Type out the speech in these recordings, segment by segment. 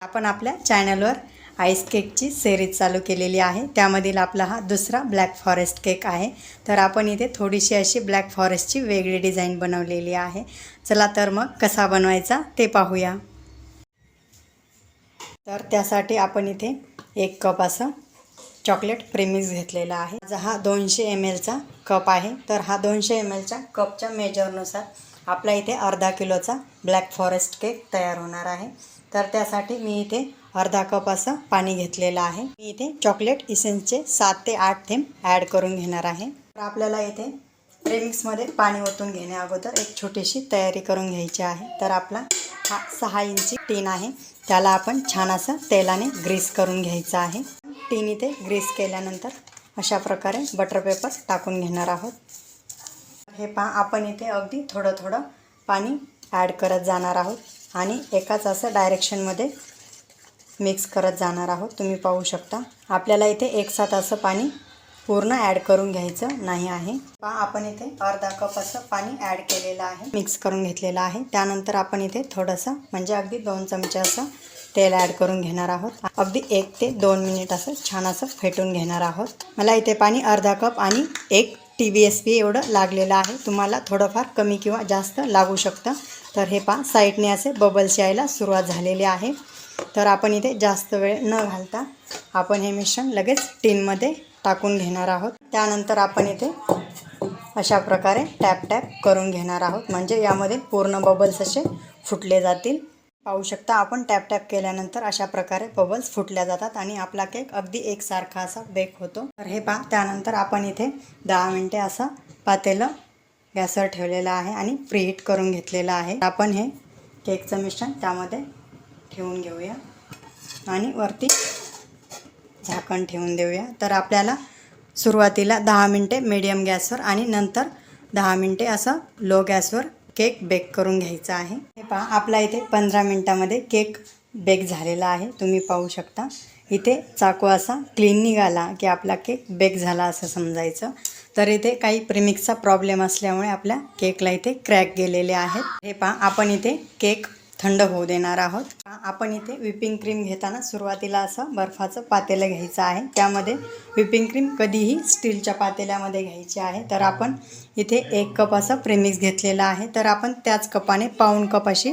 आपण आपल्या चॅनलवर आईस केकची सिरीज चालू केलेली आहे। त्यामधील आपला हा दुसरा ब्लॅक फॉरेस्ट केक आहे। तर आपण इथे थोडीशी अशी ब्लॅक फॉरेस्टची वेगळी डिझाइन बनवलेली आहे। चला तर मग कसा बनवायचा ते पाहूया। तर त्यासाठी आपण इथे 1 कप असं चॉकलेट प्रेमिक्स घेतलेला आहे। हा 200 ml चा कप आहे। तर हा 200 ml च्या कपच्या मेजरनुसार आपला इथे अर्धा किलोचा ब्लॅक फॉरेस्ट केक तयार होणार आहे। तर त्यासाठी मी इथे अर्धा कप असं पाणी घेतलेलं आहे। मी इथे चॉकलेट इसेन्सचे 7 ते 8 थेंब ॲड करून घेणार आहे। तर आपल्याला इथे प्रेमिक्समध्ये पाणी ओतून घेण्या अगोदर एक छोटीशी तयारी करून घ्यायची आहे। तर आपला हा 6 इंची टीन आहे, त्याला आपण छान असं तेलाने ग्रीस करून घ्यायचं आहे। टीन इथे ग्रीस केल्यानंतर अशा प्रकारे बटर पेपर टाकून घेणार आहोत। हे पहा, आपण इथे अगदी थोडं थोडं पाणी ॲड करत जाणार आहोत आणि एकाच असं डायरेक्शनमध्ये मिक्स करत जाणार आहोत। तुम्ही पाहू शकता आपल्याला इथे एकसाथ असं पाणी पूर्ण ॲड करून घ्यायचं नाही आहे। पहा, आपण इथे अर्धा कप असं पाणी ॲड केलेलं आहे, मिक्स करून घेतलेलं आहे। त्यानंतर आपण इथे थोडंसं म्हणजे अगदी 2 चमचे असं तेल ॲड करून घेणार आहोत। अगदी 1 ते 2 मिनिट असं छान असं फेटून घेणार आहोत। मला इथे पाणी अर्धा कप आणि 1 TBSP एवढं लागलेलं आहे। तुम्हाला थोडंफार कमी किंवा जास्त लागू शकतं। तर हे पहा, साईडने असे बबल्स यायला सुरुवात झालेली आहे। तर आपण इथे जास्त वेळ न घालता आपण हे मिश्रण लगेच टीनमध्ये टाकून घेणार आहोत। त्यानंतर आपण इथे अशा प्रकारे टॅप टॅप करून घेणार आहोत, म्हणजे यामध्ये पूर्ण बबल्स असे फुटले जातील। पाहू शकता आपण टॅप टॅप केल्यानंतर अशा प्रकारे बबल्स फुटल्या जातात आणि आपला केक अगदी एकसारखा असा बेक होतो। तर हे पहा, त्यानंतर आपण इथे 10 मिनिटे असं पातेलं गॅसवर ठेवलेलं आहे आणि प्रीहीट करून घेतलेलं आहे। आपण हे केकचं मिश्रण त्यामध्ये ठेवून घेऊया आणि वरती झाकण ठेवून देऊया। तर आपल्याला सुरुवातीला 10 मिनिटे मीडियम गॅसवर आणि नंतर 10 मिनिटे असं लो गॅसवर केक बेक करून घ्यायचा आहे। हे पहा, आपला इथे 15 मिनिटामध्ये केक बेक झालेला आहे। तुम्ही पाहू शकता इथे चाकू असा क्लीन निघाला की आपला केक बेक झाला असं समजायचं। तर इथे काही प्रीमिक्सचा प्रॉब्लेम असल्यामुळे आपल्या केकला इथे क्रॅक गेलेले आहेत। हे पहा, आपण इथे केक थंड होऊ देणार आहोत। आपण इथे व्हिपिंग क्रीम घेताना सुरुवातीला असं बर्फाचं पातेलं घ्यायचं आहे। त्यामध्ये व्हिपिंग क्रीम कधीही स्टीलच्या पातेल्यामध्ये घ्यायची आहे। तर आपण इथे 1 कप असं प्रेमिक्स घेतलेला आहे। तर आपण त्याच कपाने पाऊण कप अशी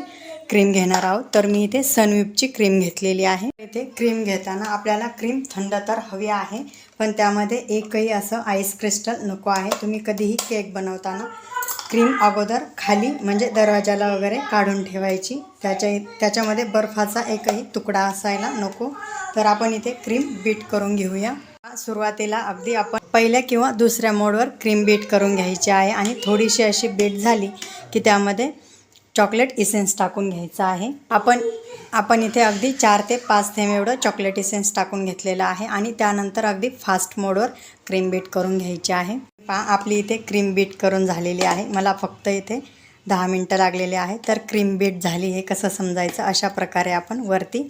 क्रीम घेणार आहोत। तर मी इथे सनविपची क्रीम घेतलेली आहे। इथे क्रीम घेताना आपल्याला क्रीम थंड तर हवी आहे, पण त्यामध्ये एकही असं आईस क्रिस्टल नको आहे। तुम्ही कधीही केक बनवताना क्रीम अगोदर खाली म्हणजे दरवाजाला वगैरे काढून ठेवायची, त्याच्यामध्ये बर्फाचा एकही तुकडा असायला नको। तर आपण इथे क्रीम बीट करून घेऊया। सुरुवातीला अगदी आपण पहिल्या किंवा दुसऱ्या मोडवर क्रीम बीट करून घ्यायची आहे आणि थोडीशी अशी बीट झाली की त्यामध्ये चॉकलेट इसेन्स टाकून घ्यायचा आहे। आपण इथे अगदी 4 ते 5 थेंब एवढं चॉकलेट इसेन्स टाकून घेतलेलं आहे आणि त्यानंतर अगदी फास्ट मोडवर क्रीम बीट करून घ्यायची आहे। पहा, आपली इथे क्रीम बीट करून झालेली आहे। मला फक्त इथे 10 मिनिटं लागलेले आहे। तर क्रीम बीट झाली हे कसं समजायचं, अशा प्रकारे आपण वरती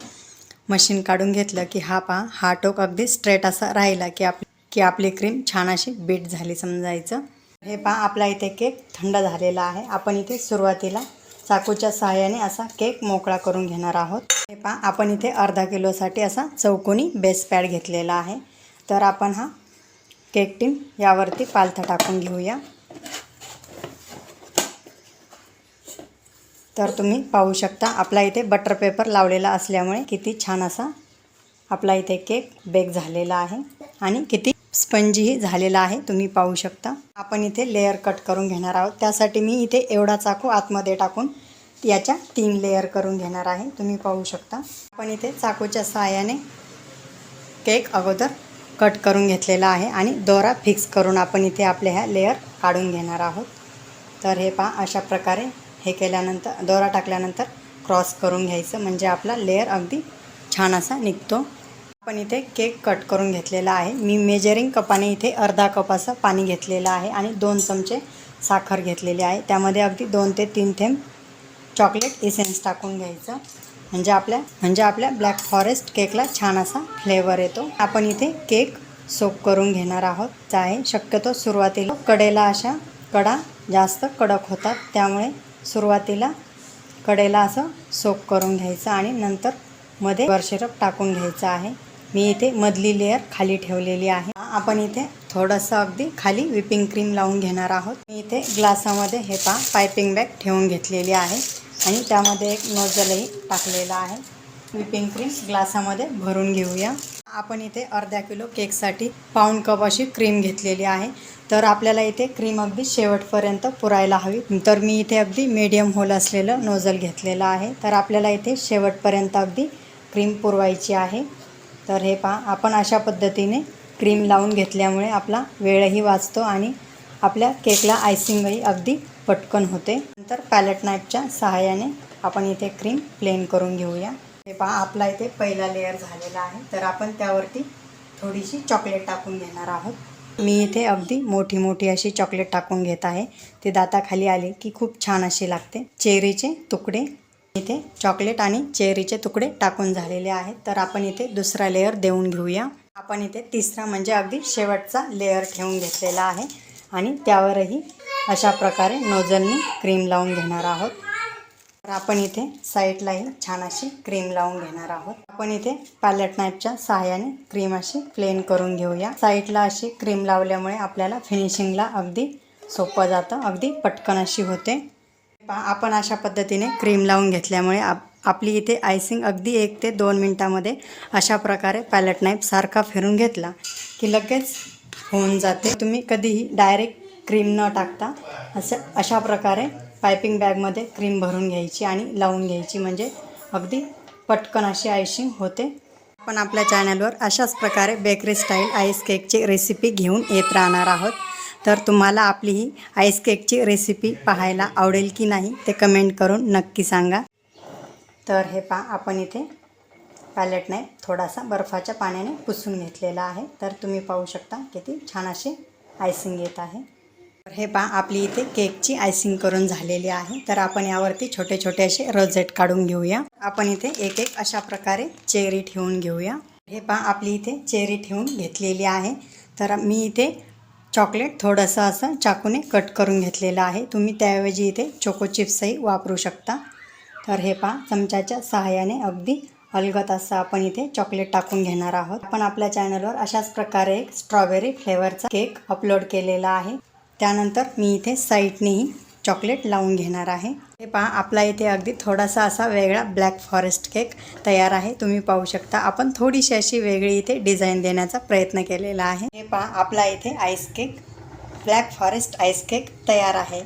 मशीन काढून घेतलं की हा पहा, हा टोक अगदी स्ट्रेट असा राहिला की आपली क्रीम छान अशी बीट झाली समजायचं। हे पहा, आपला इथे केक थंड झालेला आहे। आपण इथे सुरुवातीला चाकूच्या सहाय्याने असा केक मोकळा करून घेणार आहोत। हे पहा, आपण इथे अर्धा किलोसाठी असा चौकोनी बेस पॅड घेतलेला आहे। तर आपण हा केक टीन यावरती पालथा टाकून घेऊया। तर तुम्ही पाहू शकता आपला इथे बटर पेपर लावलेला असल्यामुळे किती छान असा आपला इथे केक बेक झालेला आहे आणि किती स्पंजीही झालेला आहे, तुम्ही पाहू शकता। आपण इथे लेयर कट करून घेणार आहोत। त्यासाठी मी इथे एवढा चाकू आतमध्ये टाकून याच्या 3 लेयर करून घेणार आहे। तुम्ही पाहू शकता आपण इथे चाकूच्या सहाय्याने केक अगोदर कट करून घेतलेला आहे आणि दोरा फिक्स करून आपण इथे आपल्या ह्या लेयर काढून घेणार आहोत। तर हे पहा, अशा प्रकारे हे केल्यानंतर दोरा टाकल्यानंतर क्रॉस करून घ्यायचं, म्हणजे आपला लेयर अगदी छान असा निघतो। आपण इथे केक कट करून घेतलेला आहे। मी मेजरिंग कपाने इथे अर्धा कप असं पाणी घेतलेलं आहे आणि 2 चमचे साखर घेतलेली आहे। त्यामध्ये अगदी 2 ते 3 थेंब चॉकलेट इसेन्स टाकून घ्यायचं, म्हणजे आपल्या ब्लॅक फॉरेस्ट केकला छान असा फ्लेवर येतो। आपण इथे केक सोक करून घेणार आहोत आहे। शक्यतो सुरुवातीला कडेला अशा कडा जास्त कडक होतात, त्यामुळे सुरुवातीला कडेला असं सोक करून घ्यायचं आणि नंतर मध्ये शुगर सिरप टाकून घ्यायचा आहे। मी इथे मधली लेयर खाली ठेवलेली आहे। आपण इथे थोडंसं अगदी खाली व्हिपिंग क्रीम लावून घेणार आहोत। मी इथे ग्लासामध्ये हे पहा पायपिंग बॅग ठेवून घेतलेली आहे आणि त्यामध्ये एक नोझलही टाकलेला आहे। व्हिपिंग क्रीम ग्लासामध्ये भरून घेऊया। आपण इथे अर्धा किलो केकसाठी पाऊण कप अशी क्रीम घेतलेली आहे। तर आपल्याला इथे क्रीम अगदी शेवटपर्यंत पुरायला हवी। तर मी इथे अगदी मीडियम होल असलेलं नोझल घेतलेलं आहे। तर आपल्याला इथे शेवटपर्यंत अगदी क्रीम पुरवायची आहे। तर हे पहा आपण अशा पद्धतीने क्रीम लावून घेतल्यामुळे आपला वेळही वाचतो आणि आपल्या केकला आयसिंगही अगदी पटकन होते। नंतर पॅलेट नाईफच्या सहाय्याने आपण इथे क्रीम प्लेन करून घेऊया। हे पहा आपला इथे पहिला लेयर झालेला आहे। तर आपण त्यावरती थोडीशी चॉकलेट टाकून घेणार आहोत। मी इथे अगदी मोठी मोठी अशी चॉकलेट टाकून घेत आहे। ती दाताखाली आली की खूप छान अशी लागते। चेरीचे तुकडे इथे चॉकलेट आणि चेरीचे तुकडे टाकून झालेले आहेत। तर आपण इथे दुसरा लेयर देऊन घेऊया। आपण इथे तिसरा म्हणजे अगदी शेवटचा लेयर ठेवून घेतलेला आहे आणि त्यावरही अशा प्रकारे नोझलनी क्रीम लावून घेणार आहोत। तर आपण इथे साईडलाही छान अशी क्रीम लावून घेणार आहोत। आपण इथे पॅलेट नाईफच्या सहाय्याने क्रीम अशी प्लेन करून घेऊया। साईडला अशी क्रीम लावल्यामुळे आपल्याला फिनिशिंगला अगदी सोपं जातं, अगदी पटकन अशी होते। आपण अशा पद्धतीने क्रीम लावून घेतल्यामुळे आपली इथे आयसिंग अगदी 1 ते 2 मिनटामध्ये अशा प्रकारे पॅलेट नाईफ सारखा फिरून घेतला की लगेच होऊन जाते। तुम्ही कधीही डायरेक्ट क्रीम न टाकता अशा प्रकारे पायपिंग बॅगमध्ये क्रीम भरून घ्यायची आणि लावून घ्यायची, म्हणजे अगदी पटकन अशी आयसिंग होते। आपण आपल्या चॅनलवर अशाच प्रकारे बेकरी स्टाईल आईस केकची रेसिपी घेऊन येत राहणार आहोत। तर तुम्हाला आपली ही आईस केकची रेसिपी पाहायला आवडेल की नाही ते कमेंट करून नक्की सांगा। तर हे पहा आपण इथे पॅलेट नाईफ थोडासा बर्फाच्या पाण्याने पुसून घेतलेला आहे। तर तुम्ही पाहू शकता किती छान अशी आयसिंग येत आहे। तर हे पहा आपली इथे केकची आयसिंग करून झालेली आहे। तर आपण यावरती छोटे छोटे असे रोझेट काढून घेऊया। आपण इथे एक एक अशा प्रकारे चेरी ठेवून घेऊया। हे पहा आपली इथे चेरी ठेवून घेतलेली आहे। तर मी इथे चॉकलेट थोडंसं असं चाकूने कट करून घेतलेलं आहे। तुम्ही त्याऐवजी इथे चोको चिप्सही वापरू शकता। तर हे पहा चमच्याच्या सहाय्याने अगदी अलगद असं आपण इथे चॉकलेट टाकून घेणार आहोत। आपण आपल्या चॅनलवर अशाच प्रकारे एक स्ट्रॉबेरी फ्लेवरचा केक अपलोड केलेला आहे। त्यानंतर मी इथे साईडनेही चॉकलेट लावून घेणार आहे। हे पहा आपला इथे अगदी थोडासा असा वेगळा ब्लॅक फॉरेस्ट केक तयार आहे। तुम्ही पाहू शकता आपण थोडीशी अशी वेगळी इथे डिझाईन देण्याचा प्रयत्न केलेला आहे। हे पहा आपला इथे ice cake black forest ice cake तयार आहे।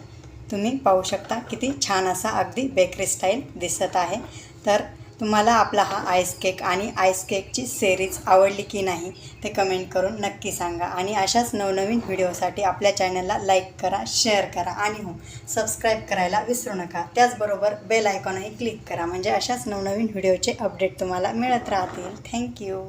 तुम्ही पाहू शकता किती छान असा अगदी बेकरी स्टाईल दिसत आहे। तर तुम्हाला आपला हा आईस केक आणि आईस केकची सिरीज आवडली की नाही ते कमेंट करून नक्की सांगा। आणि अशाच नवनवीन व्हिडिओसाठी आपल्या चॅनलला लाईक करा, शेअर करा आणि सबस्क्राईब करायला विसरू नका। त्याचबरोबर बेल आयकॉनही क्लिक करा, म्हणजे अशाच नवनवीन व्हिडिओचे अपडेट तुम्हाला मिळत राहतील। थँक्यू।